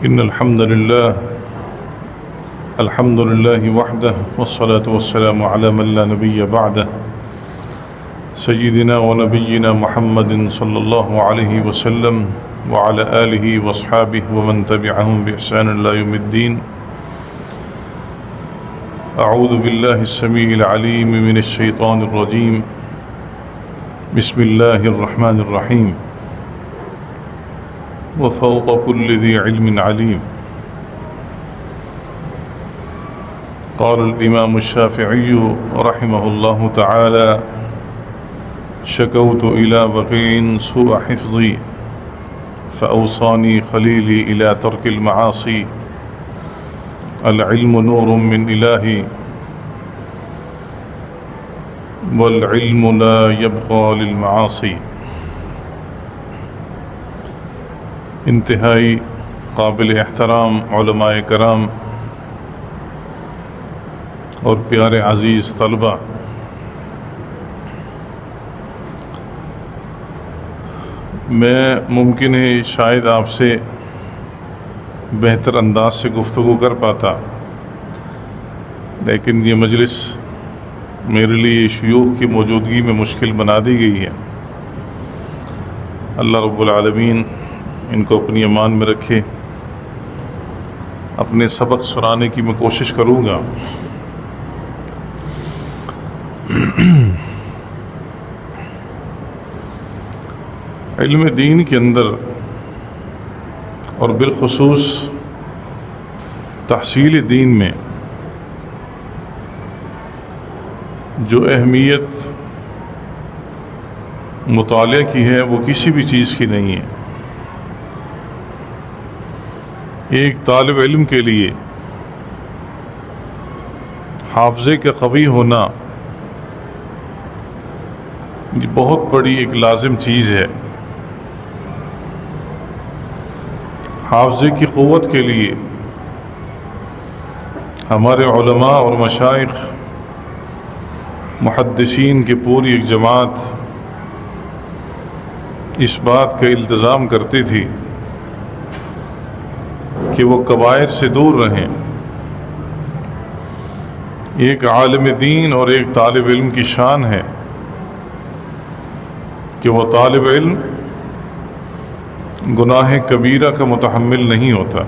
إن الحمد لله وحده والصلاة والسلام على من لا نبي بعده سيدنا ونبينا محمد صلى الله عليه وسلم وعلى آله واصحابه ومن تبعهم بإحسان إلى يوم الدين. أعوذ بالله السميع العليم من الشيطان الرجيم. بسم الله الرحمن الرحيم. وفوق كل ذي علم عليم. قال الإمام الشافعي رحمه الله تعالى: شكوت إلى بقيع سوء حفظي فأوصاني خليلي إلى ترك المعاصي. العلم نور من إلهي والعلم لا يبقى للمعاصي. انتہائی قابل احترام علماء کرام اور پیارے عزیز طلبہ، میں ممکن ہے شاید آپ سے بہتر انداز سے گفتگو کر پاتا، لیکن یہ مجلس میرے لیے شیوخ کی موجودگی میں مشکل بنا دی گئی ہے۔ اللہ رب العالمین ان کو اپنی امان میں رکھے۔ اپنے سبق سنانے کی میں کوشش کروں گا۔ علم دین کے اندر اور بالخصوص تحصیل دین میں جو اہمیت مطالعہ کی ہے وہ کسی بھی چیز کی نہیں ہے۔ ایک طالب علم کے لیے حافظے کا قوی ہونا یہ بہت بڑی ایک لازم چیز ہے۔ حافظے کی قوت کے لیے ہمارے علماء اور مشائخ محدثین کی پوری ایک جماعت اس بات کا التزام کرتی تھی کہ وہ کبائر سے دور رہیں۔ ایک عالم دین اور ایک طالب علم کی شان ہے کہ وہ طالب علم گناہ کبیرہ کا متحمل نہیں ہوتا۔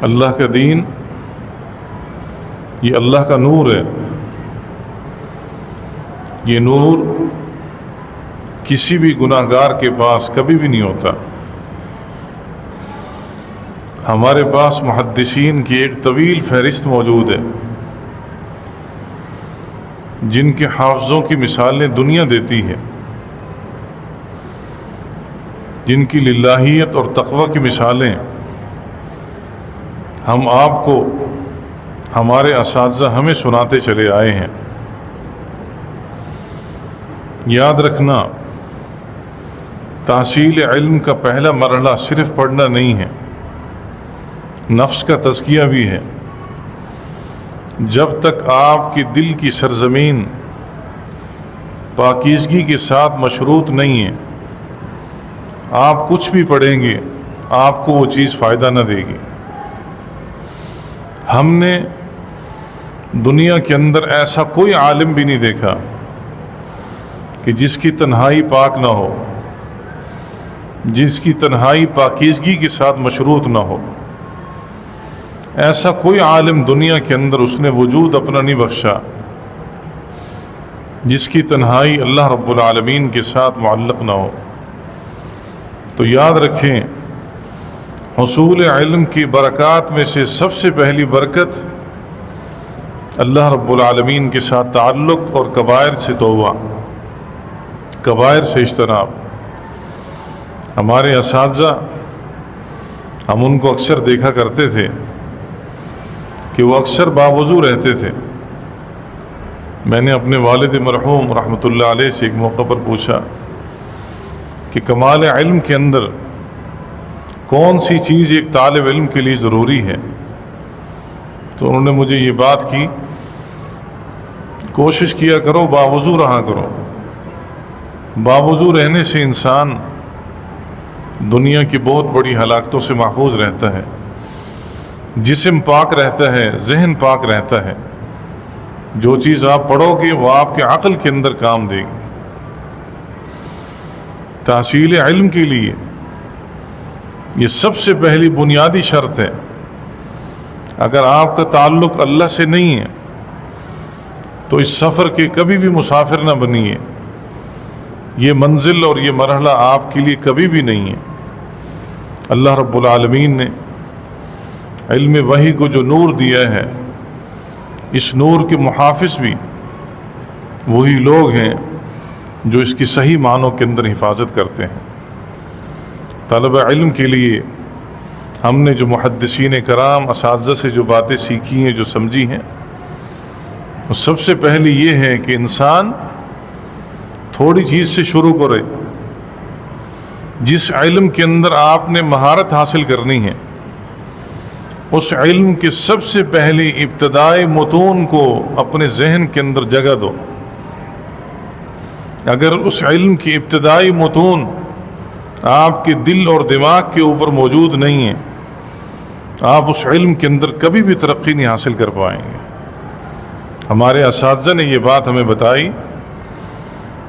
اللہ کا دین یہ اللہ کا نور ہے۔ یہ نور کسی بھی گناہ گار کے پاس کبھی بھی نہیں ہوتا۔ ہمارے پاس محدثین کی ایک طویل فہرست موجود ہے جن کے حافظوں کی مثالیں دنیا دیتی ہے، جن کی للہیت اور تقوی کی مثالیں ہم آپ کو ہمارے اساتذہ ہمیں سناتے چلے آئے ہیں۔ یاد رکھنا، تحصیل علم کا پہلا مرحلہ صرف پڑھنا نہیں ہے، نفس کا تزکیہ بھی ہے۔ جب تک آپ کی دل کی سرزمین پاکیزگی کے ساتھ مشروط نہیں ہے، آپ کچھ بھی پڑھیں گے آپ کو وہ چیز فائدہ نہ دے گی۔ ہم نے دنیا کے اندر ایسا کوئی عالم بھی نہیں دیکھا کہ جس کی تنہائی پاک نہ ہو، جس کی تنہائی پاکیزگی کے ساتھ مشروط نہ ہو۔ ایسا کوئی عالم دنیا کے اندر اس نے وجود اپنا نہیں بخشا جس کی تنہائی اللہ رب العالمین کے ساتھ معلق نہ ہو۔ تو یاد رکھیں، حصول علم کی برکات میں سے سب سے پہلی برکت اللہ رب العالمین کے ساتھ تعلق اور کبائر سے توبہ، کبائر سے اجتناب۔ ہمارے اساتذہ، ہم ان کو اکثر دیکھا کرتے تھے کہ وہ اکثر باوضو رہتے تھے۔ میں نے اپنے والد مرحوم رحمۃ اللہ علیہ سے ایک موقع پر پوچھا کہ کمال علم کے اندر کون سی چیز ایک طالب علم کے لیے ضروری ہے، تو انہوں نے مجھے یہ بات کی، کوشش کیا کرو باوضو رہا کرو۔ باوضو رہنے سے انسان دنیا کی بہت بڑی ہلاکتوں سے محفوظ رہتا ہے، جسم پاک رہتا ہے، ذہن پاک رہتا ہے. جو چیز آپ پڑھو گے وہ آپ کے عقل کے اندر کام دے گی. تحصیل علم کے لیے یہ سب سے پہلی بنیادی شرط ہے. اگر آپ کا تعلق اللہ سے نہیں ہے تو اس سفر کے کبھی بھی مسافر نہ بنیے. یہ منزل اور یہ مرحلہ آپ کے لیے کبھی بھی نہیں ہے. اللہ رب العالمین نے علم وحی کو جو نور دیا ہے، اس نور کے محافظ بھی وہی لوگ ہیں جو اس کی صحیح معنوں کے اندر حفاظت کرتے ہیں. طلب علم کے لیے ہم نے جو محدثین کرام اساتذہ سے جو باتیں سیکھی ہیں، جو سمجھی ہیں، وہ سب سے پہلی یہ ہے کہ انسان تھوڑی چیز سے شروع کرے. جس علم کے اندر آپ نے مہارت حاصل کرنی ہے، اس علم کے سب سے پہلی ابتدائی متون کو اپنے ذہن کے اندر جگہ دو. اگر اس علم کی ابتدائی متون آپ کے دل اور دماغ کے اوپر موجود نہیں ہیں، آپ اس علم کے اندر کبھی بھی ترقی نہیں حاصل کر پائیں گے. ہمارے اساتذہ نے یہ بات ہمیں بتائی،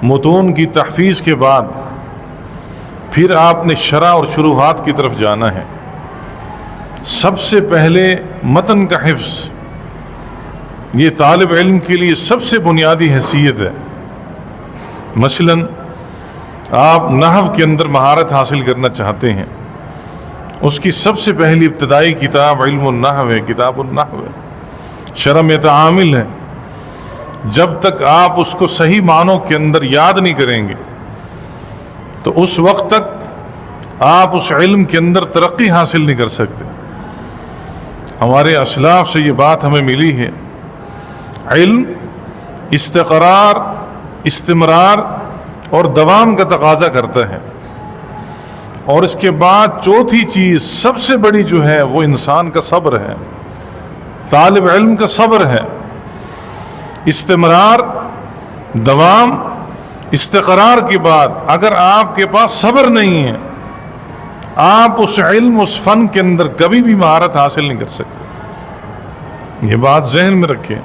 متون کی تحفیظ کے بعد پھر آپ نے شرح اور شروحات کی طرف جانا ہے. سب سے پہلے متن کا حفظ، یہ طالب علم کے لیے سب سے بنیادی حیثیت ہے. مثلا آپ نحو کے اندر مہارت حاصل کرنا چاہتے ہیں، اس کی سب سے پہلی ابتدائی کتاب علم النحو ہے، کتاب النحو ہے، شرح میں تعامل ہے. جب تک آپ اس کو صحیح معنوں کے اندر یاد نہیں کریں گے تو اس وقت تک آپ اس علم کے اندر ترقی حاصل نہیں کر سکتے. ہمارے اسلاف سے یہ بات ہمیں ملی ہے، علم استقرار، استمرار اور دوام کا تقاضا کرتا ہے. اور اس کے بعد چوتھی چیز سب سے بڑی جو ہے وہ انسان کا صبر ہے، طالب علم کا صبر ہے. استمرار، دوام، استقرار کے بعد اگر آپ کے پاس صبر نہیں ہے، آپ اس علم، اس فن کے اندر کبھی بھی مہارت حاصل نہیں کر سکتے. یہ بات ذہن میں رکھیں.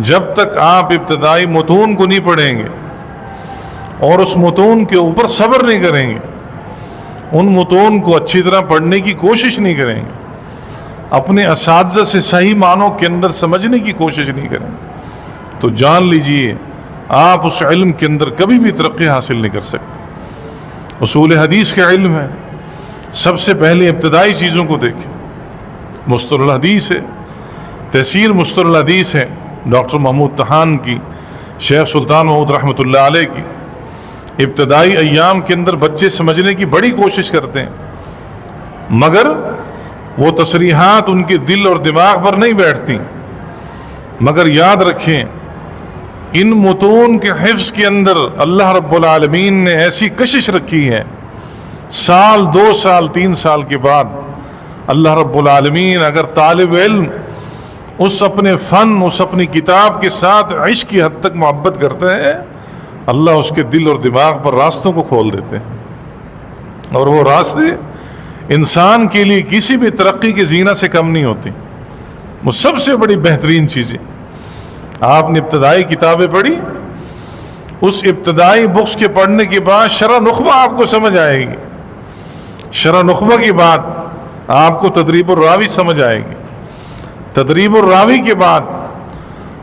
جب تک آپ ابتدائی متون کو نہیں پڑھیں گے اور اس متون کے اوپر صبر نہیں کریں گے، ان متون کو اچھی طرح پڑھنے کی کوشش نہیں کریں گے، اپنے اساتذہ سے صحیح معنوں کے اندر سمجھنے کی کوشش نہیں کریں گے، تو جان لیجئے آپ اس علم کے اندر کبھی بھی ترقی حاصل نہیں کر سکتے. اصول حدیث کا علم ہے، سب سے پہلے ابتدائی چیزوں کو دیکھیں. مصطلح الحدیث ہے، تفسیر مصطلح الحدیث ہے ڈاکٹر محمود طحان کی، شیخ سلطان محمود رحمۃ اللہ علیہ کی. ابتدائی ایام کے اندر بچے سمجھنے کی بڑی کوشش کرتے ہیں، مگر وہ تصریحات ان کے دل اور دماغ پر نہیں بیٹھتی. مگر یاد رکھیں، ان متون کے حفظ کے اندر اللہ رب العالمین نے ایسی کشش رکھی ہے، سال، 2 سال، 3 سال کے بعد اللہ رب العالمین اگر طالب علم اس اپنے فن، اس اپنی کتاب کے ساتھ عشق کی حد تک محبت کرتے ہیں، اللہ اس کے دل اور دماغ پر راستوں کو کھول دیتے ہیں. اور وہ راستے انسان کے لیے کسی بھی ترقی کی زینہ سے کم نہیں ہوتی. وہ سب سے بڑی بہترین چیزیں، آپ نے ابتدائی کتابیں پڑھی، اس ابتدائی بکس کے پڑھنے کے بعد شرح نخبہ آپ کو سمجھ آئے گی. شرح نخبہ کے بعد آپ کو تدریب الراوی سمجھ آئے گی. تدریب الراوی کے بعد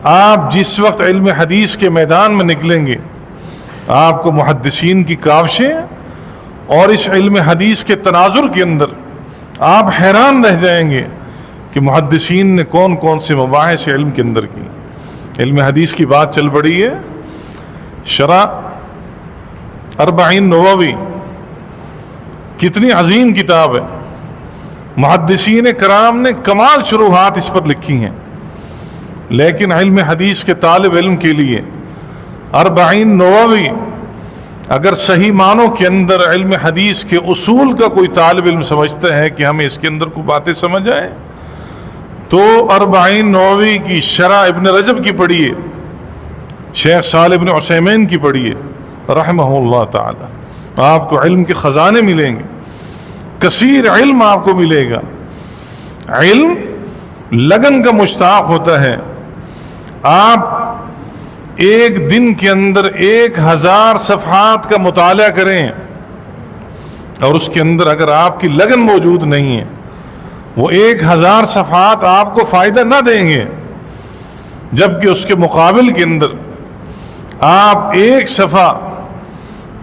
آپ جس وقت علم حدیث کے میدان میں نکلیں گے، آپ کو محدثین کی کاوشیں اور اس علم حدیث کے تناظر کے اندر آپ حیران رہ جائیں گے کہ محدثین نے کون کون سے مباحث علم کے اندر کی. علم حدیث کی بات چل پڑی ہے، شرح 40 نووی کتنی عظیم کتاب ہے. محدثین کرام نے کمال شروحات اس پر لکھی ہیں، لیکن علم حدیث کے طالب علم کے لیے 40 نووی اگر صحیح معنوں کے اندر علم حدیث کے اصول کا کوئی طالب علم سمجھتا ہے کہ ہمیں اس کے اندر کوئی باتیں سمجھ آئیں، تو 40 نووی کی شرح ابن رجب کی پڑھیے، شیخ صالح بن عثیمین کی پڑھیے رحمہ اللہ تعالی. آپ کو علم کے خزانے ملیں گے، کثیر علم آپ کو ملے گا۔ علم لگن کا مشتاق ہوتا ہے۔ آپ ایک دن کے اندر 1000 صفحات کا مطالعہ کریں اور اس کے اندر اگر آپ کی لگن موجود نہیں ہے، وہ 1000 صفحات آپ کو فائدہ نہ دیں گے، جبکہ اس کے مقابل کے اندر آپ ایک صفحہ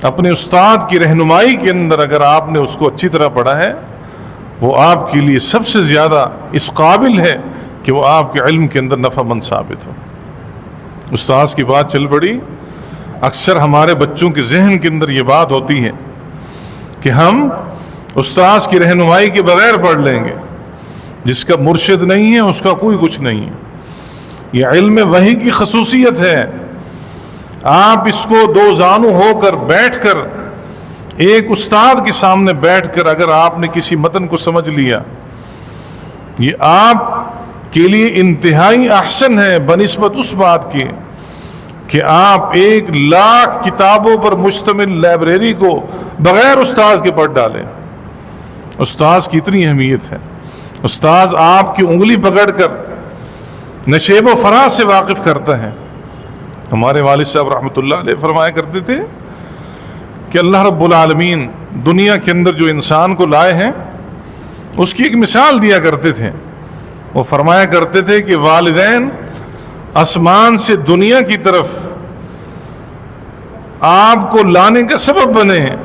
اپنے استاد کی رہنمائی کے اندر اگر آپ نے اس کو اچھی طرح پڑھا ہے، وہ آپ کے لیے سب سے زیادہ اس قابل ہے کہ وہ آپ کے علم کے اندر نفع مند ثابت ہو۔ استاذ کی بات چل پڑی، اکثر ہمارے بچوں کے ذہن کے اندر یہ بات ہوتی ہے کہ ہم استاذ کی رہنمائی کے بغیر پڑھ لیں گے، جس کا مرشد نہیں ہے اس کا کوئی کچھ نہیں ہے۔ یہ علم وحی کی خصوصیت ہے۔ آپ اس کو دو زانو ہو کر بیٹھ کر ایک استاد کے سامنے بیٹھ کر اگر آپ نے کسی متن کو سمجھ لیا، یہ آپ کے لیے انتہائی احسن ہے بنسبت اس بات کے کہ آپ 1,00,000 کتابوں پر مشتمل لائبریری کو بغیر استاذ کے پڑھ ڈالیں۔ استاذ کی اتنی اہمیت ہے۔ استاذ آپ کی انگلی پکڑ کر نشیب و فراز سے واقف کرتا ہے۔ ہمارے والد صاحب رحمۃ اللہ علیہ فرمایا کرتے تھے کہ اللہ رب العالمین دنیا کے اندر جو انسان کو لائے ہیں اس کی ایک مثال دیا کرتے تھے۔ وہ فرمایا کرتے تھے کہ والدین آسمان سے دنیا کی طرف آپ کو لانے کا سبب بنے ہیں،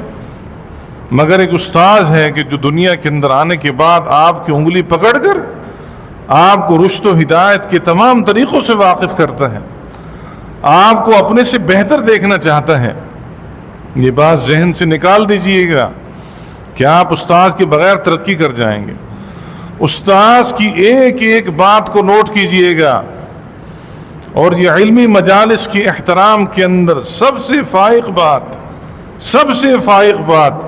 مگر ایک استاذ ہے کہ جو دنیا کے اندر آنے کے بعد آپ کی انگلی پکڑ کر آپ کو رشد و ہدایت کے تمام طریقوں سے واقف کرتا ہے، آپ کو اپنے سے بہتر دیکھنا چاہتا ہے۔ یہ بات ذہن سے نکال دیجئے گا کہ آپ استاذ کے بغیر ترقی کر جائیں گے۔ استاذ کی ایک ایک بات کو نوٹ کیجئے گا، اور یہ علمی مجالس کے احترام کے اندر سب سے فائق بات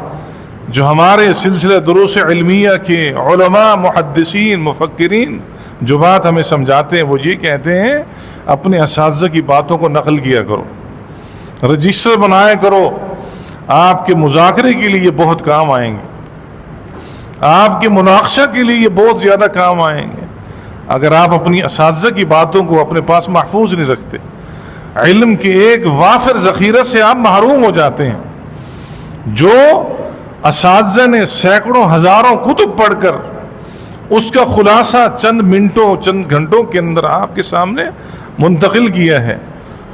جو ہمارے سلسلہ دروس علمیہ کے علماء، محدثین، مفکرین جو بات ہمیں سمجھاتے ہیں، وہ یہ کہتے ہیں اپنے اساتذہ کی باتوں کو نقل کیا کرو، رجسٹر بنایا کرو، آپ کے مذاکرے کے لیے یہ بہت کام آئیں گے، آپ کے مناقشہ کے لیے یہ بہت زیادہ کام آئیں گے۔ اگر آپ اپنی اساتذہ کی باتوں کو اپنے پاس محفوظ نہیں رکھتے، علم کے ایک وافر ذخیرہ سے آپ محروم ہو جاتے ہیں۔ جو اساتذہ نے سینکڑوں ہزاروں کتب پڑھ کر اس کا خلاصہ چند منٹوں چند گھنٹوں کے اندر آپ کے سامنے منتقل کیا ہے،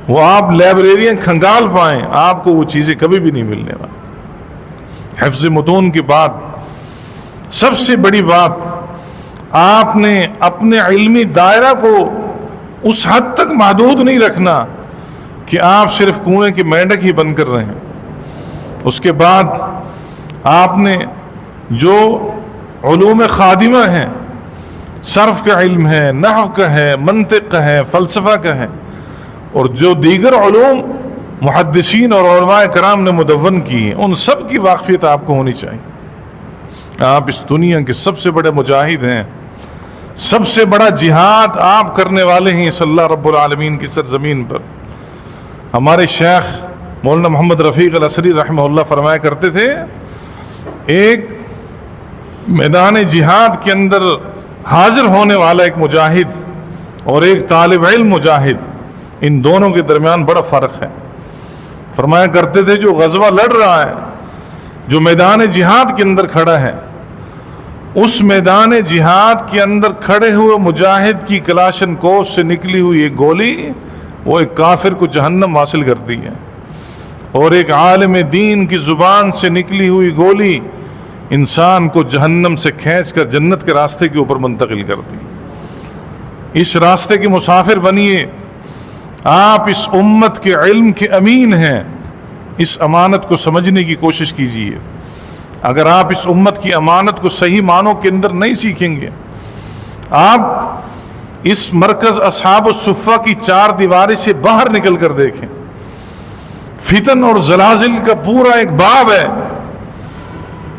وہ آپ لائبریریاں کھنگال پائیں، آپ کو وہ چیزیں کبھی بھی نہیں ملنے والی۔ حفظ متون کے بعد سب سے بڑی بات، آپ نے اپنے علمی دائرہ کو اس حد تک محدود نہیں رکھنا کہ آپ صرف کنویں کے مینڈک ہی بن کر رہیں۔ اس کے بعد آپ نے جو علوم خادمہ ہیں، صرف کا علم ہے، نحو کا ہے، منطق کا ہے، فلسفہ کا ہے، اور جو دیگر علوم محدثین اور علماء کرام نے مدون کی ہیں، ان سب کی واقفیت آپ کو ہونی چاہیے۔ آپ اس دنیا کے سب سے بڑے مجاہد ہیں، سب سے بڑا جہاد آپ کرنے والے ہیں اس اللہ رب العالمین کی سرزمین پر۔ ہمارے شیخ مولانا محمد رفیق الاسری رحمہ اللہ فرمایا کرتے تھے، ایک میدان جہاد کے اندر حاضر ہونے والا ایک مجاہد اور ایک طالب علم مجاہد، ان دونوں کے درمیان بڑا فرق ہے۔ فرمایا کرتے تھے جو غزوہ لڑ رہا ہے، جو میدان جہاد کے اندر کھڑا ہے، اس میدان جہاد کے اندر کھڑے ہوئے مجاہد کی کلاشن کوس سے نکلی ہوئی ایک گولی وہ ایک کافر کو جہنم حاصل کرتی ہے، اور ایک عالم دین کی زبان سے نکلی ہوئی گولی انسان کو جہنم سے کھینچ کر جنت کے راستے کے اوپر منتقل کرتی ہے۔ اس راستے کے مسافر بنیے، آپ اس امت کے علم کے امین ہیں، اس امانت کو سمجھنے کی کوشش کیجیے۔ اگر آپ اس امت کی امانت کو صحیح معنوں کے اندر نہیں سیکھیں گے، آپ اس مرکز اصحاب الصفہ کی 4 دیواری سے باہر نکل کر دیکھیں، فتن اور زلازل کا پورا ایک باب ہے،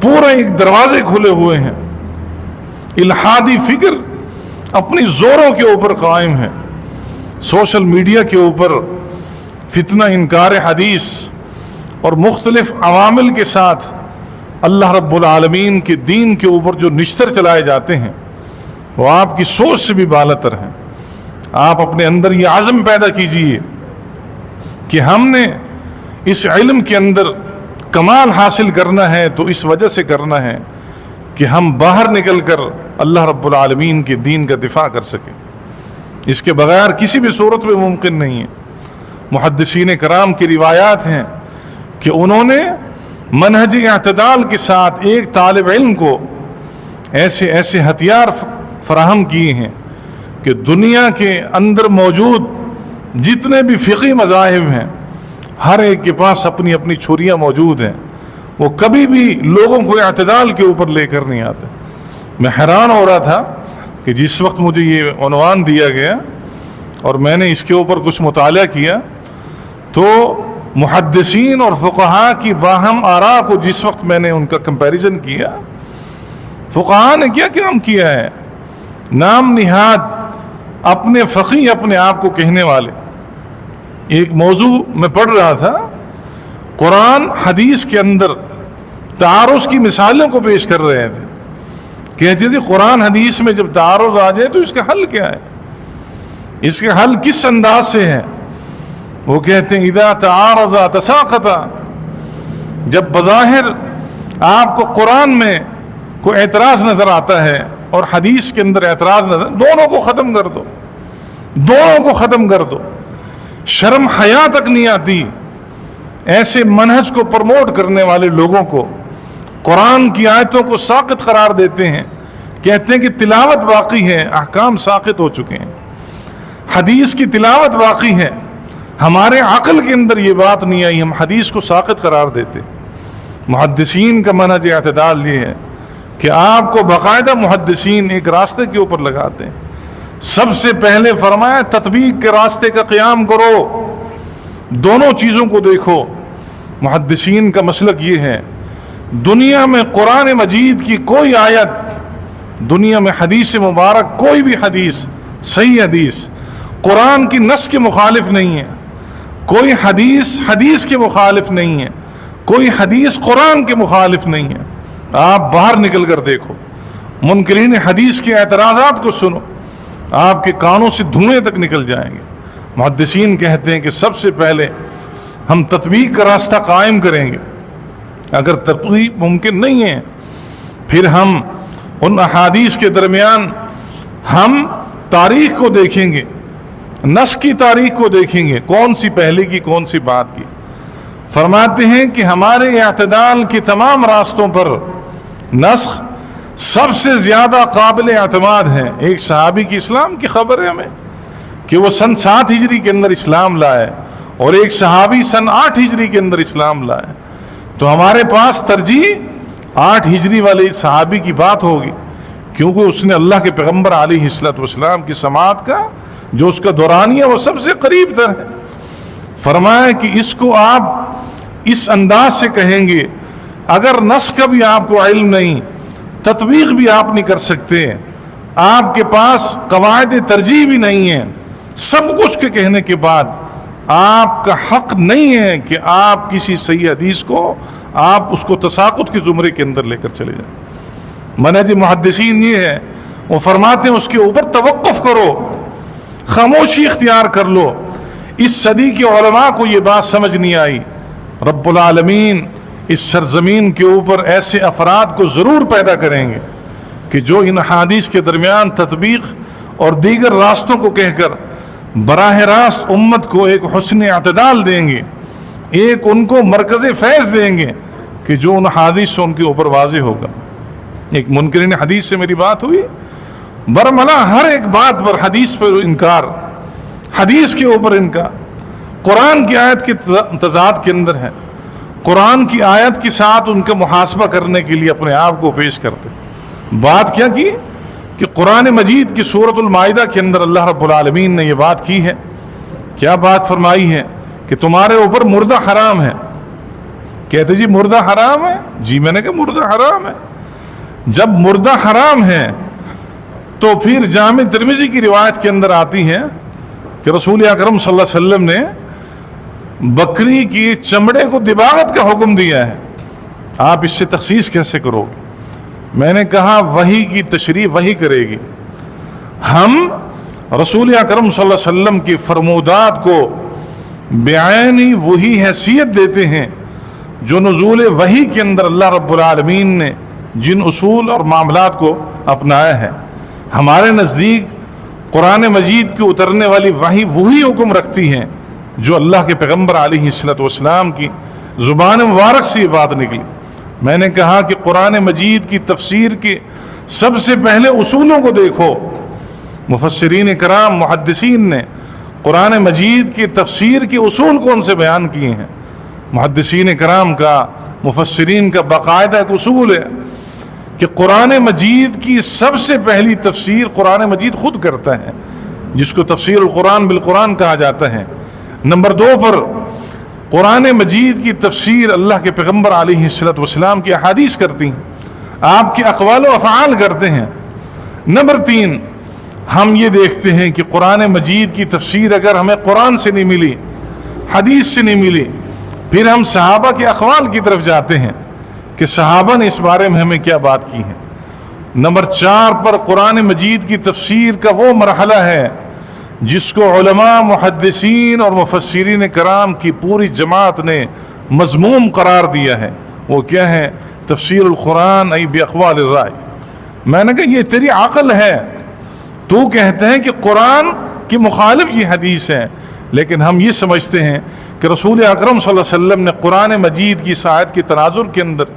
پورا ایک دروازے کھلے ہوئے ہیں، الہادی فکر اپنی زوروں کے اوپر قائم ہے، سوشل میڈیا کے اوپر فتنہ انکار حدیث اور مختلف عوامل کے ساتھ اللہ رب العالمین کے دین کے اوپر جو نشتر چلائے جاتے ہیں وہ آپ کی سوچ سے بھی بالاتر ہیں۔ آپ اپنے اندر یہ عزم پیدا کیجئے کہ ہم نے اس علم کے اندر کمال حاصل کرنا ہے تو اس وجہ سے کرنا ہے کہ ہم باہر نکل کر اللہ رب العالمین کے دین کا دفاع کر سکیں۔ اس کے بغیر کسی بھی صورت میں ممکن نہیں ہے۔ محدثین کرام کی روایات ہیں کہ انہوں نے منہج اعتدال کے ساتھ ایک طالب علم کو ایسے ایسے ہتھیار فراہم کیے ہیں کہ دنیا کے اندر موجود جتنے بھی فقہی مذاہب ہیں ہر ایک کے پاس اپنی اپنی چھریاں موجود ہیں، وہ کبھی بھی لوگوں کو اعتدال کے اوپر لے کر نہیں آتے۔ میں حیران ہو رہا تھا کہ جس وقت مجھے یہ عنوان دیا گیا اور میں نے اس کے اوپر کچھ مطالعہ کیا تو محدثین اور فقہاء کی باہم آراء کو جس وقت میں نے ان کا کمپیریزن کیا، فقہاء نے کیا کام کیا ہے، نام نہاد اپنے فقیہ اپنے آپ کو کہنے والے۔ ایک موضوع میں پڑھ رہا تھا، قرآن حدیث کے اندر تعارض کی مثالوں کو پیش کر رہے تھے، کہتے تھے قرآن حدیث میں جب تعارض آ جائے تو اس کا حل کیا ہے، اس کا حل کس انداز سے ہے۔ وہ کہتے ہیں اذا تعارض تساقطا، جب بظاہر آپ کو قرآن میں کوئی اعتراض نظر آتا ہے اور حدیث کے اندر اعتراض نظر، دونوں کو ختم کر دو، دونوں کو ختم کر دو۔ شرم حیا تک نہیں آتی ایسے منہج کو پروموٹ کرنے والے لوگوں کو۔ قرآن کی آیتوں کو ساقط قرار دیتے ہیں، کہتے ہیں کہ تلاوت باقی ہے، احکام ساقط ہو چکے ہیں۔ حدیث کی تلاوت باقی ہے، ہمارے عقل کے اندر یہ بات نہیں آئی، ہم حدیث کو ساقط قرار دیتے۔ محدثین کا منہج اعتدال یہ ہے کہ آپ کو باقاعدہ محدثین ایک راستے کے اوپر لگاتے ہیں۔ سب سے پہلے فرمایا تطبیق کے راستے کا قیام کرو، دونوں چیزوں کو دیکھو۔ محدثین کا مسلک یہ ہے، دنیا میں قرآن مجید کی کوئی آیت، دنیا میں حدیث مبارک کوئی بھی حدیث، صحیح حدیث قرآن کی نص کے مخالف نہیں ہے، کوئی حدیث حدیث کے مخالف نہیں ہے، کوئی حدیث قرآن کے مخالف نہیں ہے۔ آپ باہر نکل کر دیکھو، منکرین حدیث کے اعتراضات کو سنو، آپ کے کانوں سے دھوئیں تک نکل جائیں گے۔ محدثین کہتے ہیں کہ سب سے پہلے ہم تطبیق کا راستہ قائم کریں گے، اگر تطبیق ممکن نہیں ہے پھر ہم ان احادیث کے درمیان ہم تاریخ کو دیکھیں گے، نسخ کی تاریخ کو دیکھیں گے، کون سی پہلے کی کون سی بعد کی۔ فرماتے ہیں کہ ہمارے اعتدال کے تمام راستوں پر نسخ سب سے زیادہ قابل اعتماد ہے۔ ایک صحابی کی اسلام کی خبر ہے ہمیں کہ وہ سن 7 ہجری کے اندر اسلام لائے اور ایک صحابی سن 8 ہجری کے اندر اسلام لائے، تو ہمارے پاس ترجیح 8 ہجری والے صحابی کی بات ہوگی، کیونکہ اس نے اللہ کے پیغمبر علیہ الصلوۃ والسلام کی سماعت کا جو اس کا دورانیہ وہ سب سے قریب تر ہے۔ فرمایا کہ اس کو آپ اس انداز سے کہیں گے، اگر نسخ کا بھی آپ کو علم نہیں، تطبیق بھی آپ نہیں کر سکتے، آپ کے پاس قواعد ترجیح بھی نہیں ہے، سب کچھ کے کہنے کے بعد آپ کا حق نہیں ہے کہ آپ کسی صحیح حدیث کو آپ اس کو تساقط کے زمرے کے اندر لے کر چلے جائیں۔ منہج محدثین یہ ہے، وہ فرماتے ہیں اس کے اوپر توقف کرو، خاموشی اختیار کر لو۔ اس صدی کے علماء کو یہ بات سمجھ نہیں آئی، رب العالمین اس سرزمین کے اوپر ایسے افراد کو ضرور پیدا کریں گے کہ جو ان احادیث کے درمیان تطبیق اور دیگر راستوں کو کہہ کر براہ راست امت کو ایک حسن اعتدال دیں گے، ایک ان کو مرکز فیض دیں گے کہ جو ان حدیث سے ان کے اوپر واضح ہوگا۔ ایک منکرین حدیث سے میری بات ہوئی، برملا ہر ایک بات پر حدیث پر انکار، حدیث کے اوپر انکار، قرآن کی آیت کے تضاد کے اندر ہے، قرآن کی آیت کے ساتھ ان کا محاسبہ کرنے کے لیے اپنے آپ کو پیش کرتے۔ بات کیا کی کہ قرآن مجید کی سورۃ المائدہ کے اندر اللہ رب العالمین نے یہ بات کی ہے، کیا بات فرمائی ہے کہ تمہارے اوپر مردہ حرام ہے۔ کہتے جی مردہ حرام ہے؟ جی میں نے کہا مردہ حرام ہے۔ جب مردہ حرام ہے تو پھر جامع ترمذی کی روایت کے اندر آتی ہے کہ رسول اکرم صلی اللہ علیہ وسلم نے بکری کی چمڑے کو دباغت کا حکم دیا ہے، آپ اس سے تخصیص کیسے کرو گے؟ میں نے کہا وحی کی تشریح وہی کرے گی. ہم رسول اکرم صلی اللہ علیہ وسلم کی فرمودات کو بعینی وہی حیثیت دیتے ہیں جو نزول وحی کے اندر اللہ رب العالمین نے جن اصول اور معاملات کو اپنایا ہے. ہمارے نزدیک قرآن مجید کی اترنے والی وحی وہی حکم رکھتی ہیں جو اللہ کے پیغمبر علیہ الصلوۃ والسلام کی زبان مبارک سے یہ بات نکلی. میں نے کہا کہ قرآن مجید کی تفسیر کے سب سے پہلے اصولوں کو دیکھو. مفسرین کرام محدثین نے قرآن مجید کی تفسیر کے اصول کون سے بیان کیے ہیں؟ محدثین کرام کا، مفسرین کا باقاعدہ ایک اصول ہے کہ قرآن مجید کی سب سے پہلی تفسیر قرآن مجید خود کرتا ہے، جس کو تفسیر القرآن بالقرآن کہا جاتا ہے. نمبر 2 پر قرآن مجید کی تفسیر اللہ کے پیغمبر علیہ الصلوۃ والسلام کی احادیث کرتی ہیں، آپ کے اقوال و افعال کرتے ہیں. نمبر 3 ہم یہ دیکھتے ہیں کہ قرآن مجید کی تفسیر اگر ہمیں قرآن سے نہیں ملی، حدیث سے نہیں ملی، پھر ہم صحابہ کے اقوال کی طرف جاتے ہیں کہ صحابہ نے اس بارے میں ہمیں کیا بات کی ہے. نمبر 4 پر قرآن مجید کی تفسیر کا وہ مرحلہ ہے جس کو علماء محدثین اور مفسرین کرام کی پوری جماعت نے مذموم قرار دیا ہے. وہ کیا ہے؟ تفسیر القرآن ای باقوال الرائے. میں نے کہا یہ تیری عقل ہے، تو کہتے ہیں کہ قرآن کی مخالف یہ حدیث ہے، لیکن ہم یہ سمجھتے ہیں کہ رسول اکرم صلی اللہ علیہ وسلم نے قرآن مجید کی آیت کے تناظر کے اندر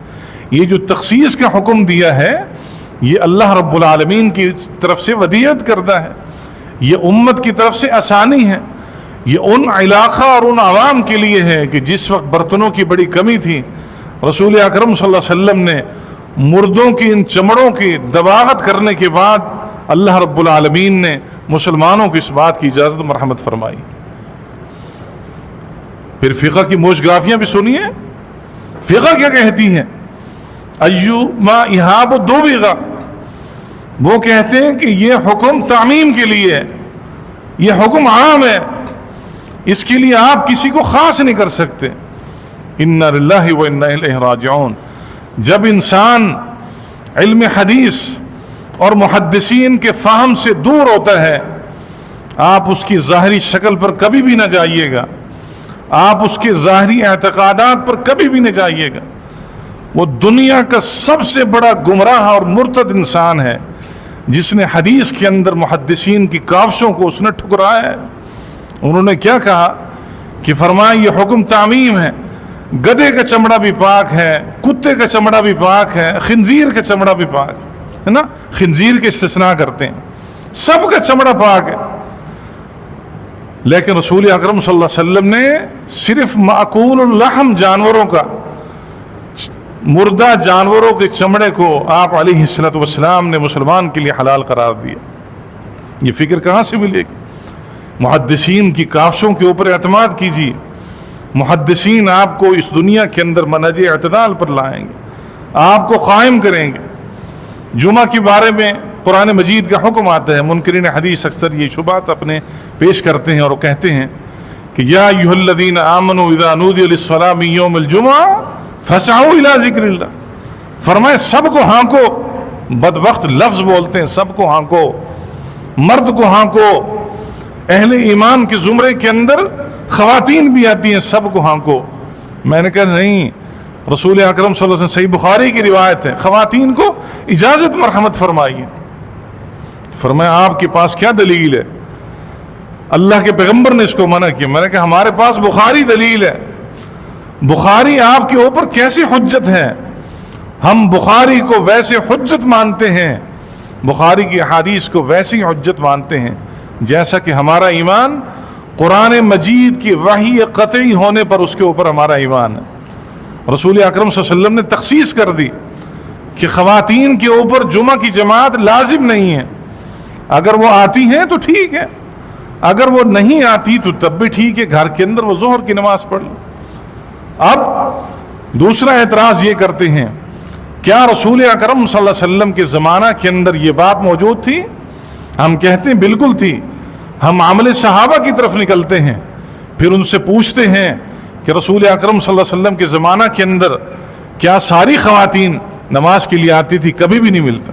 یہ جو تخصیص کا حکم دیا ہے، یہ اللہ رب العالمین کی طرف سے ودیعت کردہ ہے، یہ امت کی طرف سے آسانی ہے. یہ ان علاقہ اور ان عوام کے لیے ہے کہ جس وقت برتنوں کی بڑی کمی تھی، رسول اکرم صلی اللہ علیہ وسلم نے مردوں کی ان چمڑوں کی دباغت کرنے کے بعد اللہ رب العالمین نے مسلمانوں کو اس بات کی اجازت مرحمت فرمائی. پھر فقہ کی موش گافیاں بھی سنیے. فقہ کیا کہتی ہیں؟ ایما احاب دو بیغا، وہ کہتے ہیں کہ یہ حکم تعمیم کے لیے ہے، یہ حکم عام ہے، اس کے لیے آپ کسی کو خاص نہیں کر سکتے. انا للہ و انا الیہ راجعون. جب انسان علم حدیث اور محدثین کے فہم سے دور ہوتا ہے، آپ اس کی ظاہری شکل پر کبھی بھی نہ جائیے گا، آپ اس کے ظاہری اعتقادات پر کبھی بھی نہ جائیے گا. وہ دنیا کا سب سے بڑا گمراہ اور مرتد انسان ہے جس نے حدیث کے اندر محدثین کی کاوشوں کو اس نے ٹھکرایا ہے. انہوں نے کیا کہا کہ فرمایا یہ حکم تعمیم ہے، گدھے کا چمڑا بھی پاک ہے، کتے کا چمڑا بھی پاک ہے، خنزیر کا چمڑا بھی پاک ہے نا. خنزیر کے استثناء کرتے ہیں، سب کا چمڑا پاک ہے. لیکن رسول اکرم صلی اللہ علیہ وسلم نے صرف معقول اللحم جانوروں کا، مردہ جانوروں کے چمڑے کو آپ علیہ الصلوۃ والسلام نے مسلمان کے لیے حلال قرار دیا. یہ فکر کہاں سے ملے گی؟ محدثین کی کاوشوں کے اوپر اعتماد کیجیے. محدثین آپ کو اس دنیا کے اندر منہج اعتدال پر لائیں گے، آپ کو قائم کریں گے. جمعہ کے بارے میں قرآن مجید کا حکم آتا ہے. منکرین حدیث اکثر یہ شبہات اپنے پیش کرتے ہیں اور وہ کہتے ہیں کہ یا ایھا الذین آمنوا اذا نودی للصلاۃ من یوم الجمعہ فاسعوا الی ذکر اللہ. فرمائے سب کو ہانکو. بدبخت لفظ بولتے ہیں، سب کو ہانکو، مرد کو ہانکو. اہل ایمان کے زمرے کے اندر خواتین بھی آتی ہیں، سب کو ہانکو. میں نے کہا نہیں، رسول اکرم صلی اللہ علیہ وسلم، صحیح بخاری کی روایت ہے، خواتین کو اجازت مرحمت فرمائیے. فرمایا آپ کے پاس کیا دلیل ہے؟ اللہ کے پیغمبر نے اس کو منع کیا. میں نے کہا ہمارے پاس بخاری دلیل ہے. بخاری آپ کے اوپر کیسے حجت ہے؟ ہم بخاری کو ویسے حجت مانتے ہیں، بخاری کی احادیث کو ویسی حجت مانتے ہیں جیسا کہ ہمارا ایمان قرآن مجید کی وحی قطعی ہونے پر اس کے اوپر ہمارا ایمان ہے. رسول اکرم صلی اللہ علیہ وسلم نے تخصیص کر دی کہ خواتین کے اوپر جمعہ کی جماعت لازم نہیں ہے. اگر وہ آتی ہیں تو ٹھیک ہے، اگر وہ نہیں آتی تو تب بھی ٹھیک ہے، گھر کے اندر وہ ظہر کی نماز پڑھ لیں. اب دوسرا اعتراض یہ کرتے ہیں، کیا رسول اکرم صلی اللہ علیہ وسلم کے زمانہ کے اندر یہ بات موجود تھی؟ ہم کہتے ہیں بالکل تھی. ہم عمل صحابہ کی طرف نکلتے ہیں پھر ان سے پوچھتے ہیں کہ رسول اکرم صلی اللہ علیہ وسلم کے زمانہ کے اندر کیا ساری خواتین نماز کے لیے آتی تھی؟ کبھی بھی نہیں ملتا۔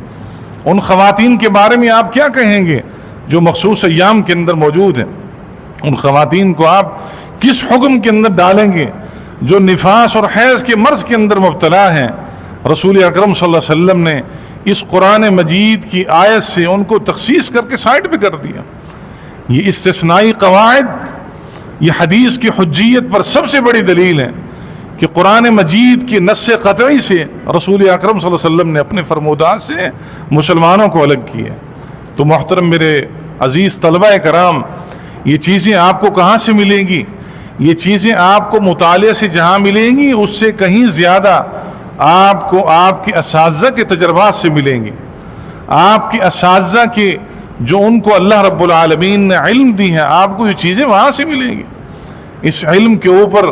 ان خواتین کے بارے میں آپ کیا کہیں گے جو مخصوص ایام کے اندر موجود ہیں؟ ان خواتین کو آپ کس حکم کے اندر ڈالیں گے جو نفاس اور حیض کے مرض کے اندر مبتلا ہیں؟ رسول اکرم صلی اللہ علیہ وسلم نے اس قرآن مجید کی آیت سے ان کو تخصیص کر کے سائڈ پہ کر دیا۔ یہ استثنائی قواعد یہ حدیث کی حجیت پر سب سے بڑی دلیل ہے کہ قرآن مجید کی نص قطعی سے رسول اکرم صلی اللہ علیہ وسلم نے اپنے فرمودات سے مسلمانوں کو الگ کیا۔ تو محترم میرے عزیز طلبہ کرام، یہ چیزیں آپ کو کہاں سے ملیں گی؟ یہ چیزیں آپ کو مطالعے سے جہاں ملیں گی اس سے کہیں زیادہ آپ کو آپ کے اساتذہ کے تجربات سے ملیں گی۔ آپ کے اساتذہ کے جو ان کو اللہ رب العالمین نے علم دی ہے، آپ کو یہ چیزیں وہاں سے ملیں گی۔ اس علم کے اوپر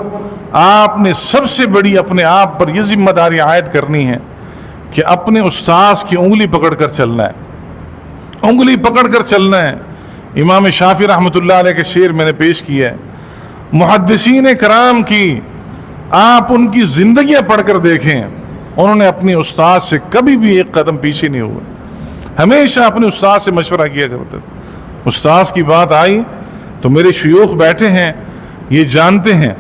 آپ نے سب سے بڑی اپنے آپ پر یہ ذمہ داری عائد کرنی ہے کہ اپنے استاذ کی انگلی پکڑ کر چلنا ہے، انگلی پکڑ کر چلنا ہے۔ امام شافعی رحمۃ اللہ علیہ کے شعر میں نے پیش کیا ہے، محدثین کرام کی آپ ان کی زندگیاں پڑھ کر دیکھیں، انہوں نے اپنی استاد سے کبھی بھی ایک قدم پیچھے نہیں ہوئے، ہمیشہ اپنے استاد سے مشورہ کیا کرتے تھے۔ استاد کی بات آئی تو میرے شیوخ بیٹھے ہیں، یہ جانتے ہیں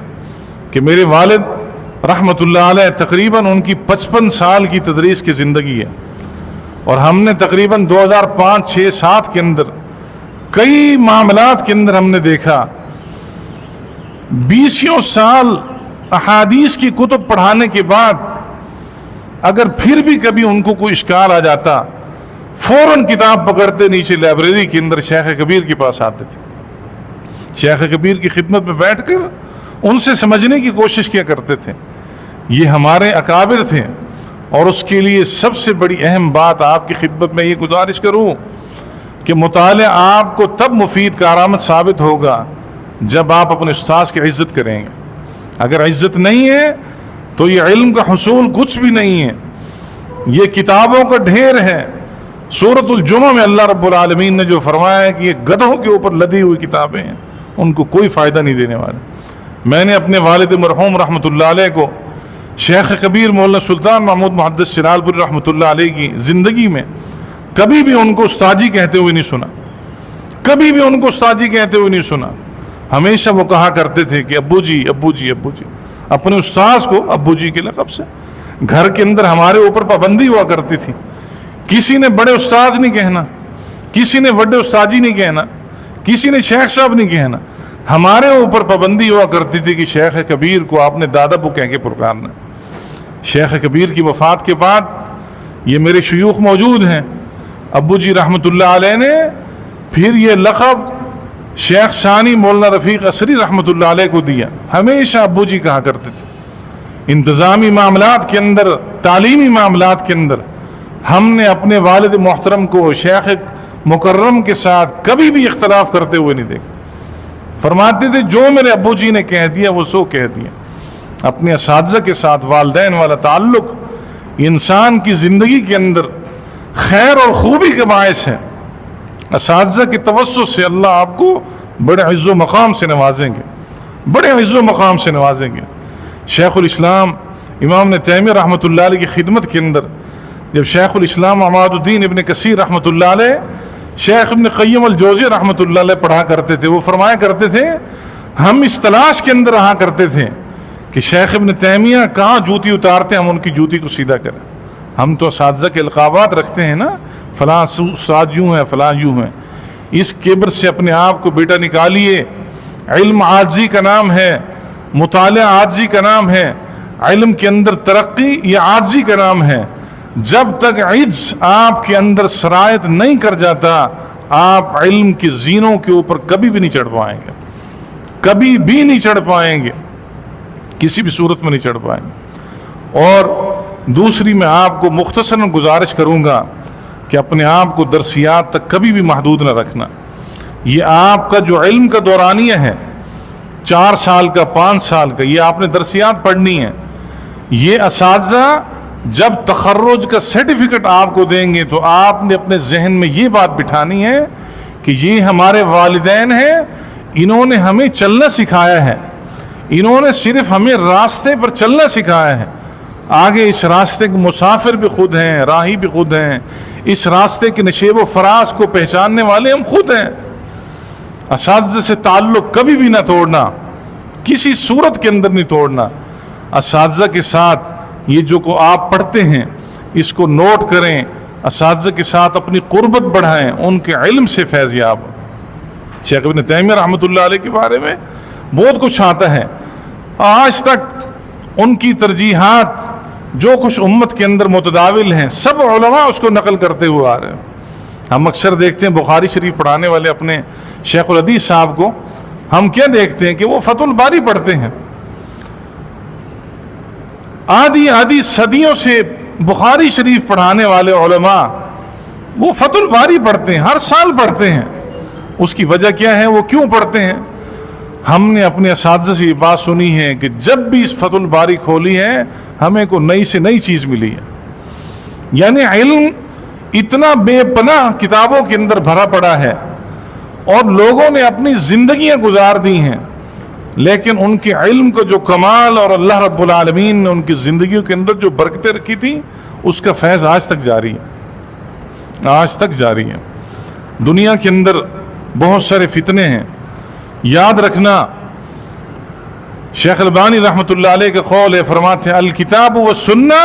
کہ میرے والد رحمۃ اللہ علیہ تقریباً ان کی 55 سال کی تدریس کی زندگی ہے، اور ہم نے تقریباً 2005 6 7 کے اندر کئی معاملات کے اندر ہم نے دیکھا 20 سال احادیث کی کتب پڑھانے کے بعد اگر پھر بھی کبھی ان کو کوئی اشکال آ جاتا، فوراً کتاب پکڑتے نیچے لائبریری کے اندر شیخ کبیر کے پاس آتے تھے، شیخ کبیر کی خدمت میں بیٹھ کر ان سے سمجھنے کی کوشش کیا کرتے تھے۔ یہ ہمارے اکابر تھے، اور اس کے لیے سب سے بڑی اہم بات آپ کی خدمت میں یہ گزارش کروں کہ مطالعہ آپ کو تب مفید کارآمد ثابت ہوگا جب آپ اپنے استاذ کی عزت کریں گے۔ اگر عزت نہیں ہے تو یہ علم کا حصول کچھ بھی نہیں ہے، یہ کتابوں کا ڈھیر ہے۔ سورۃ الجمعہ میں اللہ رب العالمین نے جو فرمایا ہے کہ یہ گدھوں کے اوپر لدی ہوئی کتابیں ہیں، ان کو کوئی فائدہ نہیں دینے والے۔ میں نے اپنے والد مرحوم رحمۃ اللہ علیہ کو شیخ کبیر مولانا سلطان محمود محدث شلال پوری رحمۃ اللہ علیہ کی زندگی میں کبھی بھی ان کو استاذی کہتے ہوئے نہیں سنا، کبھی بھی ان کو استاذی کہتے ہوئے نہیں سنا۔ ہمیشہ وہ کہا کرتے تھے کہ ابو جی ابو جی ابو جی، اپنے استاذ کو ابو جی کے لقب سے۔ گھر کے اندر ہمارے اوپر پابندی ہوا کرتی تھی، کسی نے بڑے استاذ نہیں کہنا، کسی نے بڑے استاذی نہیں کہنا، کسی نے شیخ صاحب نہیں کہنا۔ ہمارے اوپر پابندی ہوا کرتی تھی کہ شیخ کبیر کو آپ نے دادا بو کہہ کے پکارنا۔ شیخ کبیر کی وفات کے بعد یہ میرے شیوخ موجود ہیں، ابو جی رحمۃ اللہ علیہ نے پھر یہ لقب شیخ ثانی مولانا رفیق اثری رحمۃ اللہ علیہ کو دیا، ہمیشہ ابو جی کہا کرتے تھے۔ انتظامی معاملات کے اندر، تعلیمی معاملات کے اندر ہم نے اپنے والد محترم کو شیخ مکرم کے ساتھ کبھی بھی اختلاف کرتے ہوئے نہیں دیکھا۔ فرماتے تھے جو میرے ابو جی نے کہہ دیا وہ سو کہہ دیا۔ اپنے اساتذہ کے ساتھ والدین والا تعلق انسان کی زندگی کے اندر خیر اور خوبی کا باعث ہے۔ اساتذہ کے توسط سے اللہ آپ کو بڑے عز و مقام سے نوازیں گے، بڑے عز و مقام سے نوازیں گے۔ شیخ الاسلام امام ابن تیمیہ رحمۃ اللہ علیہ کی خدمت کے اندر جب شیخ الاسلام عماد الدین ابن کثیر رحمۃ اللہ علیہ شیخ ابن قیم الجوزی رحمۃ اللہ علیہ پڑھا کرتے تھے، وہ فرمایا کرتے تھے ہم اس تلاش کے اندر رہا کرتے تھے کہ شیخ ابن تیمیہ کہاں جوتی اتارتے ہم ان کی جوتی کو سیدھا کریں۔ ہم تو اساتذہ کے القابات رکھتے ہیں نا، فلاں استاد یوں ہیں فلاں یوں ہیں، اس کبر سے اپنے آپ کو بیٹا نکالیے۔ علم عاجزی کا نام ہے، مطالعہ عاجزی کا نام ہے، علم کے اندر ترقی یہ عاجزی کا نام ہے۔ جب تک عجز آپ کے اندر سرایت نہیں کر جاتا آپ علم کی زینوں کے اوپر کبھی بھی نہیں چڑھ پائیں گے، کبھی بھی نہیں چڑھ پائیں گے، کسی بھی صورت میں نہیں چڑھ پائیں گے۔ اور دوسری میں آپ کو مختصراً گزارش کروں گا کہ اپنے آپ کو درسیات تک کبھی بھی محدود نہ رکھنا۔ یہ آپ کا جو علم کا دورانیہ ہے 4 سال کا 5 سال کا، یہ آپ نے درسیات پڑھنی ہے۔ یہ اساتذہ جب تخرج کا سرٹیفکیٹ آپ کو دیں گے تو آپ نے اپنے ذہن میں یہ بات بٹھانی ہے کہ یہ ہمارے والدین ہیں، انہوں نے ہمیں چلنا سکھایا ہے، انہوں نے صرف ہمیں راستے پر چلنا سکھایا ہے، آگے اس راستے کے مسافر بھی خود ہیں، راہی بھی خود ہیں، اس راستے کے نشیب و فراز کو پہچاننے والے ہم خود ہیں۔ اساتذہ سے تعلق کبھی بھی نہ توڑنا، کسی صورت کے اندر نہیں توڑنا۔ اساتذہ کے ساتھ یہ جو کو آپ پڑھتے ہیں اس کو نوٹ کریں، اساتذہ کے ساتھ اپنی قربت بڑھائیں، ان کے علم سے فیض یاب۔ شیخ ابن تیمیہ رحمۃ اللہ علیہ کے بارے میں بہت کچھ آتا ہے، آج تک ان کی ترجیحات جو کچھ امت کے اندر متداول ہیں سب علماء اس کو نقل کرتے ہوئے آ رہے ہیں۔ ہم اکثر دیکھتے ہیں بخاری شریف پڑھانے والے اپنے شیخ الحدیث صاحب کو، ہم کیا دیکھتے ہیں کہ وہ فتح الباری پڑھتے ہیں، آدھی صدیوں سے بخاری شریف پڑھانے والے علماء وہ فتح الباری پڑھتے ہیں، ہر سال پڑھتے ہیں۔ اس کی وجہ کیا ہے، وہ کیوں پڑھتے ہیں؟ ہم نے اپنے اساتذہ سے یہ بات سنی ہے کہ جب بھی اس فتح الباری کھولی ہے ہمیں کو نئی سے نئی چیز ملی ہے، یعنی علم اتنا بے پناہ کتابوں کے اندر بھرا پڑا ہے اور لوگوں نے اپنی زندگیاں گزار دی ہیں، لیکن ان کے علم کا جو کمال اور اللہ رب العالمین نے ان کی زندگیوں کے اندر جو برکتیں رکھی تھیں اس کا فیض آج تک جاری ہے، آج تک جاری ہے۔ دنیا کے اندر بہت سارے فتنے ہیں، یاد رکھنا شیخ البانی رحمۃ اللہ علیہ کا قول ہے، فرماتے ہیں الکتاب والسنہ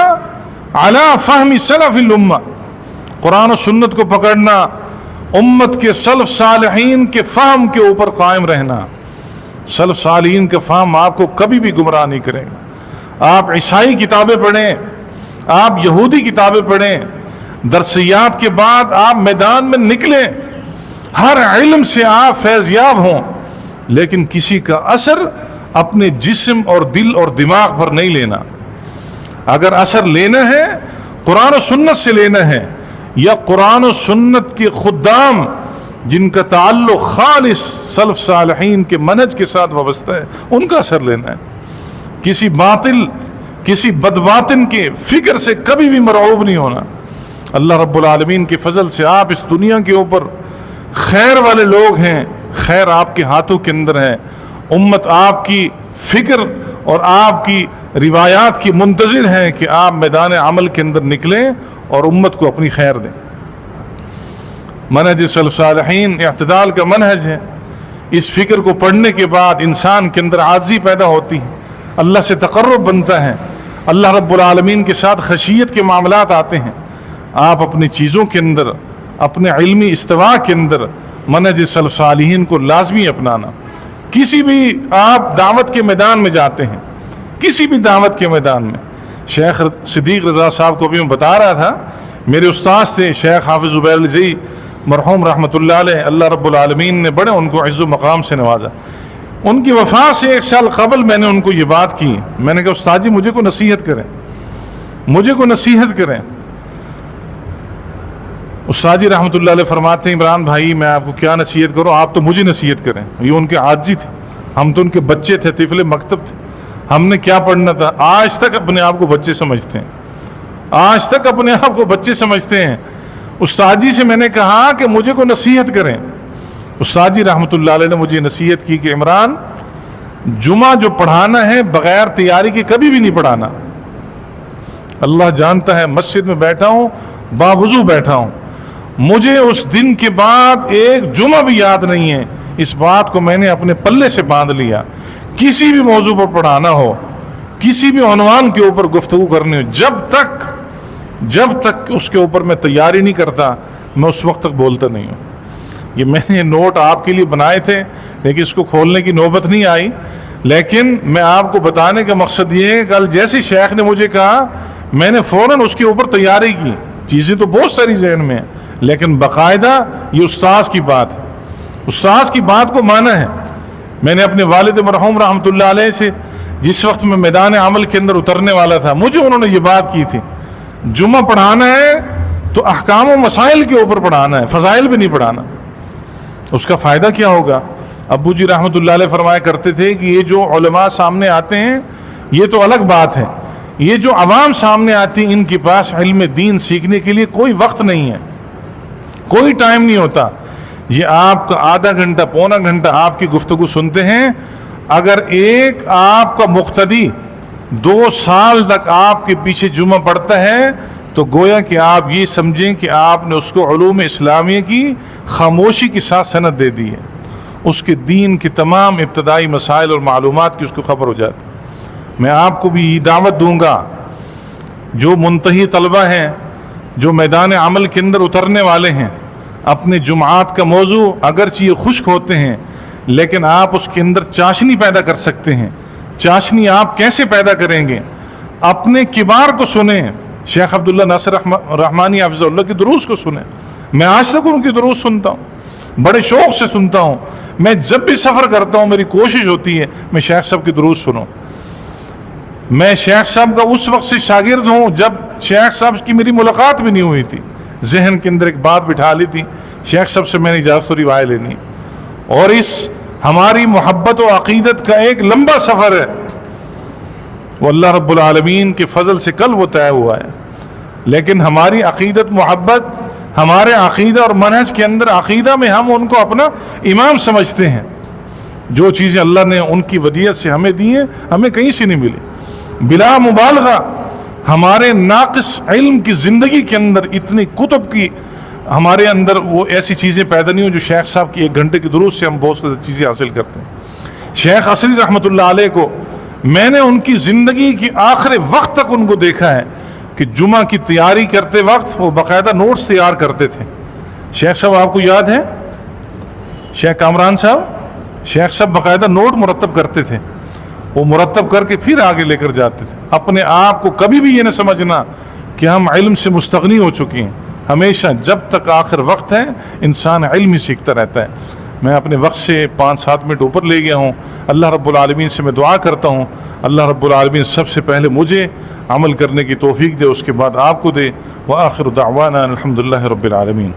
علی فہم سلف الامہ، قرآن و سنت کو پکڑنا، امت کے سلف صالحین کے فہم کے اوپر قائم رہنا۔ سلف صالحین کا فہم آپ کو کبھی بھی گمراہ نہیں کرے گا۔ آپ عیسائی کتابیں پڑھیں، آپ یہودی کتابیں پڑھیں، درسیات کے بعد آپ میدان میں نکلیں، ہر علم سے آپ فیض یاب ہوں، لیکن کسی کا اثر اپنے جسم اور دل اور دماغ پر نہیں لینا۔ اگر اثر لینا ہے قرآن و سنت سے لینا ہے، یا قرآن و سنت کے خدام جن کا تعلق خالص سلف صالحین کے منہج کے ساتھ وابستہ ہے ان کا اثر لینا ہے۔ کسی باطل، کسی بدباطن کے فکر سے کبھی بھی مرعوب نہیں ہونا۔ اللہ رب العالمین کے فضل سے آپ اس دنیا کے اوپر خیر والے لوگ ہیں، خیر آپ کے ہاتھوں کے اندر ہے، امت آپ کی فکر اور آپ کی روایات کی منتظر ہے کہ آپ میدان عمل کے اندر نکلیں اور امت کو اپنی خیر دیں۔ منہج سلف صالحین اعتدال کا منہج ہے۔ اس فکر کو پڑھنے کے بعد انسان کے اندر عاجزی پیدا ہوتی ہے، اللہ سے تقرب بنتا ہے، اللہ رب العالمین کے ساتھ خشیت کے معاملات آتے ہیں۔ آپ اپنی چیزوں کے اندر، اپنے علمی استواء کے اندر منہج سلف صالحین کو لازمی اپنانا۔ کسی بھی آپ دعوت کے میدان میں جاتے ہیں، کسی بھی دعوت کے میدان میں، شیخ صدیق رضا صاحب کو بھی میں بتا رہا تھا، میرے استاذ تھے شیخ حافظ زبیر الزئی مرحوم رحمۃ اللہ علیہ، اللہ رب العالمین نے بڑے ان کو عز و مقام سے نوازا۔ ان کی وفات سے 1 سال قبل میں نے ان کو یہ بات کی، میں نے کہا استاد جی مجھے کو نصیحت کریں، مجھے کو نصیحت کریں۔ استاد جی رحمۃ اللہ علیہ فرماتے ہیں عمران بھائی میں آپ کو کیا نصیحت کروں، آپ تو مجھے نصیحت کریں۔ یہ ان کے عاجزی تھے، ہم تو ان کے بچے تھے، طفل مکتب تھے، ہم نے کیا پڑھنا تھا۔ آج تک اپنے آپ کو بچے سمجھتے ہیں، آج تک اپنے آپ کو بچے سمجھتے ہیں۔ استاد جی سے میں نے کہا کہ مجھے کو نصیحت کریں۔ استاد جی رحمۃ اللہ علیہ نے مجھے نصیحت کی کہ عمران جمعہ جو پڑھانا ہے بغیر تیاری کے کبھی بھی نہیں پڑھانا۔ اللہ جانتا ہے مسجد میں بیٹھا ہوں، باوضو بیٹھا ہوں، مجھے اس دن کے بعد ایک جمعہ بھی یاد نہیں ہے۔ اس بات کو میں نے اپنے پلے سے باندھ لیا، کسی بھی موضوع پر پڑھانا ہو، کسی بھی عنوان کے اوپر گفتگو کرنی ہو، جب تک اس کے اوپر میں تیاری نہیں کرتا میں اس وقت تک بولتا نہیں ہوں۔ یہ میں نے نوٹ آپ کے لیے بنائے تھے لیکن اس کو کھولنے کی نوبت نہیں آئی، لیکن میں آپ کو بتانے کا مقصد یہ ہے کل جیسے شیخ نے مجھے کہا میں نے فوراً اس کے اوپر تیاری کی۔ چیزیں تو بہت ساری ذہن میں ہیں لیکن باقاعدہ یہ استاذ کی بات ہے، استاذ کی بات کو مانا ہے۔ میں نے اپنے والد مرحوم رحمۃ اللہ علیہ سے جس وقت میں میدان عمل کے اندر اترنے والا تھا مجھے انہوں نے یہ بات کی تھی، جمعہ پڑھانا ہے تو احکام و مسائل کے اوپر پڑھانا ہے، فضائل بھی نہیں پڑھانا۔ اس کا فائدہ کیا ہوگا؟ ابو جی رحمۃ اللہ علیہ فرمایا کرتے تھے کہ یہ جو علماء سامنے آتے ہیں یہ تو الگ بات ہے، یہ جو عوام سامنے آتی ان کے پاس علم دین سیکھنے کے لیے کوئی وقت نہیں ہے، کوئی ٹائم نہیں ہوتا۔ یہ آپ کا آدھا گھنٹہ پونا گھنٹہ آپ کی گفتگو سنتے ہیں، اگر ایک آپ کا مقتدی 2 سال تک آپ کے پیچھے جمعہ پڑھتا ہے تو گویا کہ آپ یہ سمجھیں کہ آپ نے اس کو علوم اسلامیہ کی خاموشی کے ساتھ سند دے دی ہے، اس کے دین کے تمام ابتدائی مسائل اور معلومات کی اس کو خبر ہو جاتی۔ میں آپ کو بھی یہ دعوت دوں گا، جو منتہی طلبہ ہیں، جو میدان عمل کے اندر اترنے والے ہیں، اپنے جمعات کا موضوع اگرچہ یہ خشک ہوتے ہیں لیکن آپ اس کے اندر چاشنی پیدا کر سکتے ہیں۔ چاشنی آپ کیسے پیدا کریں گے؟ اپنے کبار کو سنیں، شیخ عبداللہ ناصر رحمانی حفظہ اللہ کی دروس کو سنیں۔ میں آج تک ان کی دروس سنتا ہوں، بڑے شوق سے سنتا ہوں۔ میں جب بھی سفر کرتا ہوں میری کوشش ہوتی ہے میں شیخ صاحب کی دروس سنوں۔ میں شیخ صاحب کا اس وقت سے شاگرد ہوں جب شیخ صاحب کی میری ملاقات بھی نہیں ہوئی تھی، ذہن کے اندر ایک بات بٹھا لی تھی، شیخ صاحب سے میں نے اجازت و رعایت لینی، اور اس ہماری محبت و عقیدت کا ایک لمبا سفر ہے، وہ اللہ رب العالمین کے فضل سے کل وہ طے ہوا ہے۔ لیکن ہماری عقیدت محبت، ہمارے عقیدہ اور منہج کے اندر عقیدہ میں ہم ان کو اپنا امام سمجھتے ہیں۔ جو چیزیں اللہ نے ان کی ودیت سے ہمیں دی ہیں ہمیں کہیں سے نہیں ملی۔ بلا مبالغہ ہمارے ناقص علم کی زندگی کے اندر اتنی کتب کی ہمارے اندر وہ ایسی چیزیں پیدا نہیں ہوں جو شیخ صاحب کی 1 گھنٹے کی دروس سے ہم بہت سی چیزیں حاصل کرتے ہیں۔ شیخ عصری رحمۃ اللہ علیہ کو میں نے ان کی زندگی کی آخر وقت تک ان کو دیکھا ہے کہ جمعہ کی تیاری کرتے وقت وہ باقاعدہ نوٹس تیار کرتے تھے۔ شیخ صاحب آپ کو یاد ہے، شیخ کامران صاحب، شیخ صاحب باقاعدہ نوٹ مرتب کرتے تھے، وہ مرتب کر کے پھر آگے لے کر جاتے تھے۔ اپنے آپ کو کبھی بھی یہ نہ سمجھنا کہ ہم علم سے مستغنی ہو چکے ہیں، ہمیشہ جب تک آخر وقت ہے انسان علم ہی سیکھتا رہتا ہے۔ میں اپنے وقت سے 5-7 منٹ اوپر لے گیا ہوں۔ اللہ رب العالمین سے میں دعا کرتا ہوں اللہ رب العالمین سب سے پہلے مجھے عمل کرنے کی توفیق دے، اس کے بعد آپ کو دے۔ وآخر دعوانا الحمدللہ رب العالمین۔